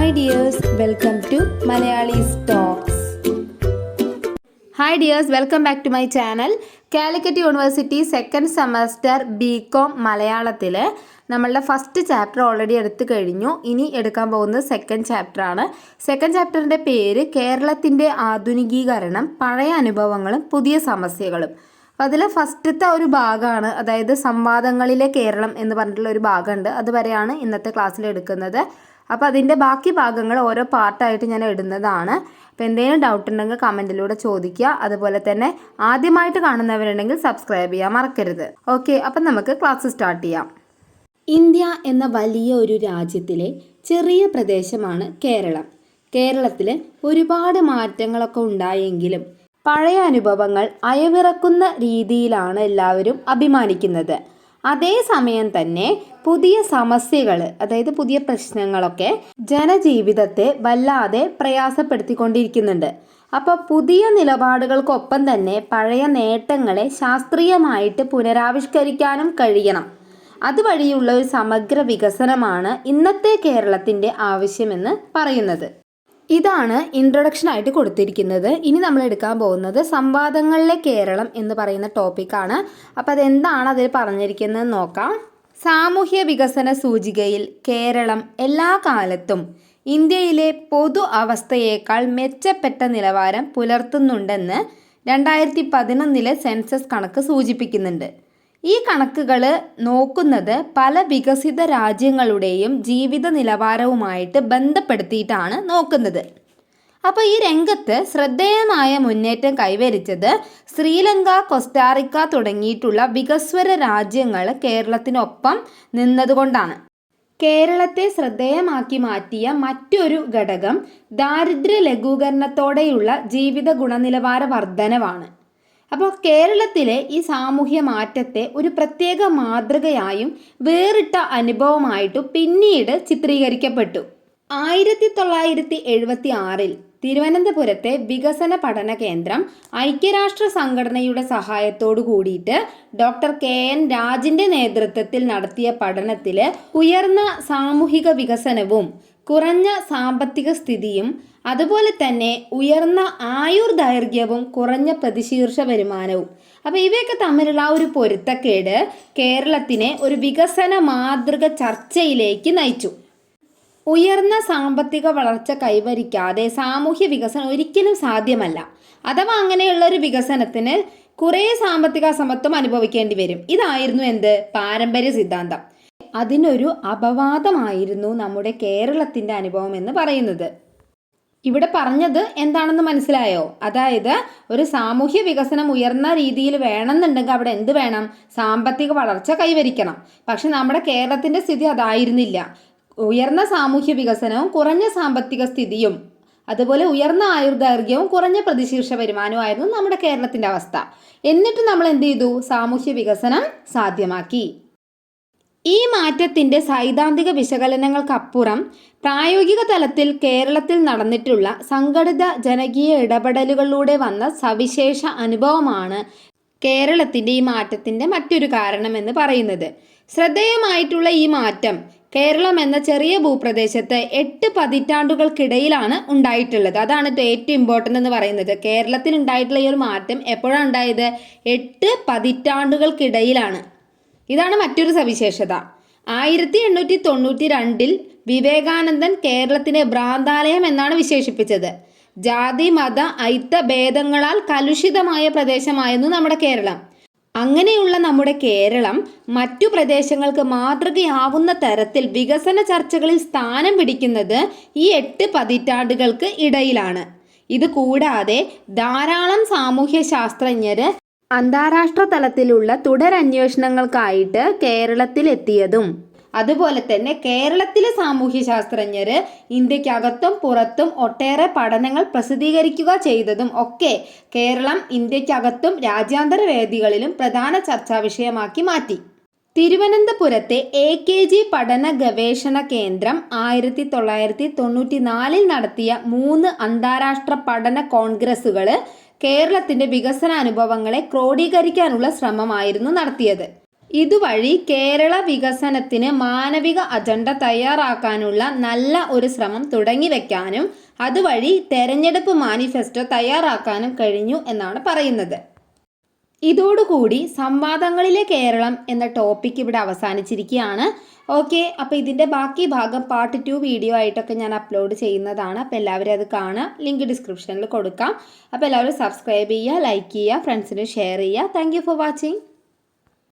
Hi dears, welcome to Malayalees talks. Hi dears, welcome back to my channel. Calicut university second semester BCom മലയാളത്തിൽ നമ്മളുടെ first chapter already എടുത്തു കഴിഞ്ഞു. ഇനി എടുക്കാൻ പോകുന്നത് സെക്കൻഡ് ചാപ്റ്ററാണ്. സെക്കൻഡ് ചാപ്റ്ററിൻ്റെ പേര് കേരളത്തിൻ്റെ ആധുനികീകരണം, പഴയ അനുഭവങ്ങളും പുതിയ സമസ്യകളും. അപ്പോൾ അതിൽ ഫസ്റ്റത്തെ ഒരു ഭാഗമാണ്, അതായത് സംവാദങ്ങളിലെ കേരളം എന്ന് പറഞ്ഞിട്ടുള്ള ഒരു ഭാഗമുണ്ട്. അതുവരെയാണ് ഇന്നത്തെ ക്ലാസ്സിൽ എടുക്കുന്നത്. അപ്പോൾ അതിൻ്റെ ബാക്കി ഭാഗങ്ങൾ ഓരോ പാർട്ടായിട്ട് ഞാൻ ഇടുന്നതാണ്. അപ്പോൾ എന്തെങ്കിലും ഡൗട്ട് ഉണ്ടെങ്കിൽ കമൻറ്റിലൂടെ ചോദിക്കുക. അതുപോലെ തന്നെ ആദ്യമായിട്ട് കാണുന്നവരുണ്ടെങ്കിൽ സബ്സ്ക്രൈബ് ചെയ്യാൻ മറക്കരുത്. ഓക്കെ, അപ്പം നമുക്ക് ക്ലാസ് സ്റ്റാർട്ട് ചെയ്യാം. ഇന്ത്യ എന്ന വലിയ ഒരു രാജ്യത്തിലെ ചെറിയ പ്രദേശമാണ് കേരളം. കേരളത്തിൽ ഒരുപാട് മാറ്റങ്ങളൊക്കെ ഉണ്ടായെങ്കിലും പഴയ അനുഭവങ്ങൾ അയവിറക്കുന്ന രീതിയിലാണ് എല്ലാവരും അഭിമാനിക്കുന്നത്. അതേസമയം തന്നെ പുതിയ സമസ്യകൾ, അതായത് പുതിയ പ്രശ്നങ്ങളൊക്കെ ജനജീവിതത്തെ വല്ലാതെ പ്രയാസപ്പെടുത്തിക്കൊണ്ടിരിക്കുന്നുണ്ട്. അപ്പോൾ പുതിയ നിലപാടുകൾക്കൊപ്പം തന്നെ പഴയ നേട്ടങ്ങളെ ശാസ്ത്രീയമായിട്ട് പുനരാവിഷ്കരിക്കാനും കഴിയണം. അതുവഴിയുള്ള ഒരു സമഗ്ര വികസനമാണ് ഇന്നത്തെ കേരളത്തിൻ്റെ ആവശ്യമെന്ന് പറയുന്നത്. ഇതാണ് ഇൻട്രൊഡക്ഷൻ ആയിട്ട് കൊടുത്തിരിക്കുന്നത്. ഇനി നമ്മൾ എടുക്കാൻ പോകുന്നത് സംവാദങ്ങളിലെ കേരളം എന്ന് പറയുന്ന ടോപ്പിക്കാണ്. അപ്പോൾ അതെന്താണ് അതിൽ പറഞ്ഞിരിക്കുന്നത് നോക്കാം. സാമൂഹ്യ വികസന സൂചികയിൽ കേരളം എല്ലാ കാലത്തും ഇന്ത്യയിലെ പൊതു അവസ്ഥയേക്കാൾ മെച്ചപ്പെട്ട നിലവാരം പുലർത്തുന്നുണ്ടെന്ന് 2011 സെൻസസ് കണക്ക് സൂചിപ്പിക്കുന്നുണ്ട്. ഈ കണക്കുകൾ നോക്കുന്നത് പല വികസിത രാജ്യങ്ങളുടെയും ജീവിത നിലവാരവുമായിട്ട് ബന്ധപ്പെടുത്തിയിട്ടാണ് നോക്കുന്നത്. അപ്പോൾ ഈ രംഗത്ത് ശ്രദ്ധേയമായ മുന്നേറ്റം കൈവരിച്ചത് ശ്രീലങ്ക, കോസ്റ്റാറിക്ക തുടങ്ങിയിട്ടുള്ള വികസ്വര രാജ്യങ്ങൾ കേരളത്തിനൊപ്പം നിന്നതുകൊണ്ടാണ്. കേരളത്തെ ശ്രദ്ധേയമാക്കി മാറ്റിയ മറ്റൊരു ഘടകം ദാരിദ്ര്യ ലഘൂകരണത്തോടെയുള്ള ജീവിത ഗുണനിലവാര വർധനവാണ്. അപ്പോൾ കേരളത്തിലെ ഈ സാമൂഹ്യ മാറ്റത്തെ ഒരു പ്രത്യേക മാതൃകയായും വേറിട്ട അനുഭവമായിട്ടും പിന്നീട് ചിത്രീകരിക്കപ്പെട്ടു. 1976 തിരുവനന്തപുരത്തെ വികസന പഠന കേന്ദ്രം ഐക്യരാഷ്ട്ര സംഘടനയുടെ സഹായത്തോടു കൂടിയിട്ട് ഡോക്ടർ KN രാജിൻ്റെ നേതൃത്വത്തിൽ നടത്തിയ പഠനത്തിൽ ഉയർന്ന സാമൂഹിക വികസനവും കുറഞ്ഞ സാമ്പത്തിക സ്ഥിതിയും അതുപോലെ തന്നെ ഉയർന്ന ആയുർദൈർഘ്യവും കുറഞ്ഞ പ്രതിശീർഷ വരുമാനവും, അപ്പോൾ ഇവയൊക്കെ തമ്മിലുള്ള ആ ഒരു പൊരുത്തക്കേട് കേരളത്തിനെ ഒരു വികസന മാതൃക ചർച്ചയിലേക്ക് നയിച്ചു. ഉയർന്ന സാമ്പത്തിക വളർച്ച കൈവരിക്കാതെ സാമൂഹ്യ വികസനം ഒരിക്കലും സാധ്യമല്ല. അഥവാ അങ്ങനെയുള്ള ഒരു വികസനത്തിന് കുറേ സാമ്പത്തിക അസമത്വം അനുഭവിക്കേണ്ടി വരും. ഇതായിരുന്നു പാരമ്പര്യ സിദ്ധാന്തം. അതിനൊരു അപവാദമായിരുന്നു നമ്മുടെ കേരളത്തിൻ്റെ അനുഭവം എന്ന് പറയുന്നത്. ഇവിടെ പറഞ്ഞത് എന്താണെന്ന് മനസ്സിലായോ? അതായത് ഒരു സാമൂഹ്യ വികസനം ഉയർന്ന രീതിയിൽ വേണമെന്നുണ്ടെങ്കിൽ അവിടെ എന്ത് വേണം? സാമ്പത്തിക വളർച്ച കൈവരിക്കണം. പക്ഷെ നമ്മുടെ കേരളത്തിൻ്റെ സ്ഥിതി അതായിരുന്നില്ല. ഉയർന്ന സാമൂഹ്യ വികസനവും കുറഞ്ഞ സാമ്പത്തിക സ്ഥിതിയും അതുപോലെ ഉയർന്ന ആയുർദൈർഘ്യവും കുറഞ്ഞ പ്രതിശീർഷ വരുമാനവുമായിരുന്നു നമ്മുടെ കേരളത്തിൻ്റെ അവസ്ഥ. എന്നിട്ട് നമ്മൾ എന്ത് ചെയ്തു? സാമൂഹ്യ വികസനം സാധ്യമാക്കി. ഈ മാറ്റത്തിൻ്റെ സൈദ്ധാന്തിക വിശകലനങ്ങൾക്കപ്പുറം പ്രായോഗിക തലത്തിൽ കേരളത്തിൽ നടന്നിട്ടുള്ള സംഘടിത ജനകീയ ഇടപെടലുകളിലൂടെ വന്ന സവിശേഷ അനുഭവമാണ് കേരളത്തിൻ്റെ ഈ മാറ്റത്തിൻ്റെ മറ്റൊരു കാരണമെന്ന് പറയുന്നത്. ശ്രദ്ധേയമായിട്ടുള്ള ഈ മാറ്റം കേരളം എന്ന ചെറിയ ഭൂപ്രദേശത്ത് 8 പതിറ്റാണ്ടുകൾക്കിടയിലാണ് ഉണ്ടായിട്ടുള്ളത്. അതാണ് ഏറ്റവും ഇമ്പോർട്ടൻ്റ് എന്ന് പറയുന്നത്. കേരളത്തിൽ ഉണ്ടായിട്ടുള്ള ഈ ഒരു മാറ്റം എപ്പോഴാണ് ഉണ്ടായത്? 8 പതിറ്റാണ്ടുകൾക്കിടയിലാണ്. ഇതാണ് മറ്റൊരു സവിശേഷത. 1892 വിവേകാനന്ദൻ കേരളത്തിനെ ഭ്രാന്താലയം എന്നാണ് വിശേഷിപ്പിച്ചത്. ജാതി മത ഐത്ത ഭേദങ്ങളാൽ കലുഷിതമായ പ്രദേശമായിരുന്നു നമ്മുടെ കേരളം. അങ്ങനെയുള്ള നമ്മുടെ കേരളം മറ്റു പ്രദേശങ്ങൾക്ക് മാതൃകയാവുന്ന തരത്തിൽ വികസന ചർച്ചകളിൽ സ്ഥാനം പിടിക്കുന്നത് ഈ 8 പതിറ്റാണ്ടുകൾക്ക് ഇടയിലാണ്. ഇത് കൂടാതെ ധാരാളം സാമൂഹ്യ ശാസ്ത്രജ്ഞര് അന്താരാഷ്ട്ര തലത്തിലുള്ള തുടരന്വേഷണങ്ങൾക്കായിട്ട് കേരളത്തിലെത്തിയതും അതുപോലെ തന്നെ കേരളത്തിലെ സാമൂഹ്യ ശാസ്ത്രജ്ഞര് ഇന്ത്യക്കകത്തും പുറത്തും ഒട്ടേറെ പഠനങ്ങൾ പ്രസിദ്ധീകരിക്കുക ചെയ്തതും ഒക്കെ കേരളം ഇന്ത്യക്കകത്തും രാജ്യാന്തര വേദികളിലും പ്രധാന ചർച്ചാ വിഷയമാക്കി മാറ്റി. തിരുവനന്തപുരത്തെ AKG പഠന ഗവേഷണ കേന്ദ്രം 1994 നടത്തിയ 3 അന്താരാഷ്ട്ര പഠന കോൺഗ്രസുകൾ കേരളത്തിൻ്റെ വികസന അനുഭവങ്ങളെ ക്രോഡീകരിക്കാനുള്ള ശ്രമമായിരുന്നു നടത്തിയത്. ഇതുവഴി കേരള വികസനത്തിന് മാനവിക അജണ്ട തയ്യാറാക്കാനുള്ള നല്ല ഒരു ശ്രമം തുടങ്ങി വയ്ക്കാനും അതുവഴി തെരഞ്ഞെടുപ്പ് മാനിഫെസ്റ്റോ തയ്യാറാക്കാനും കഴിഞ്ഞു എന്നാണ് പറയുന്നത്. ഇതോടുകൂടി സംവാദങ്ങളിലെ കേരളം എന്ന ടോപ്പിക് ഇവിടെ അവസാനിച്ചിരിക്കുകയാണ്. ഓക്കെ, അപ്പോൾ ഇതിൻ്റെ ബാക്കി ഭാഗം പാർട്ട് 2 വീഡിയോ ആയിട്ടൊക്കെ ഞാൻ അപ്ലോഡ് ചെയ്യുന്നതാണ്. അപ്പോൾ എല്ലാവരും അത് കാണുക. ലിങ്ക് ഡിസ്ക്രിപ്ഷനിൽ കൊടുക്കാം. അപ്പോൾ എല്ലാവരും സബ്സ്ക്രൈബ് ചെയ്യുക, ലൈക്ക് ചെയ്യുക, ഫ്രണ്ട്സിന് ഷെയർ ചെയ്യുക. Thank you for watching.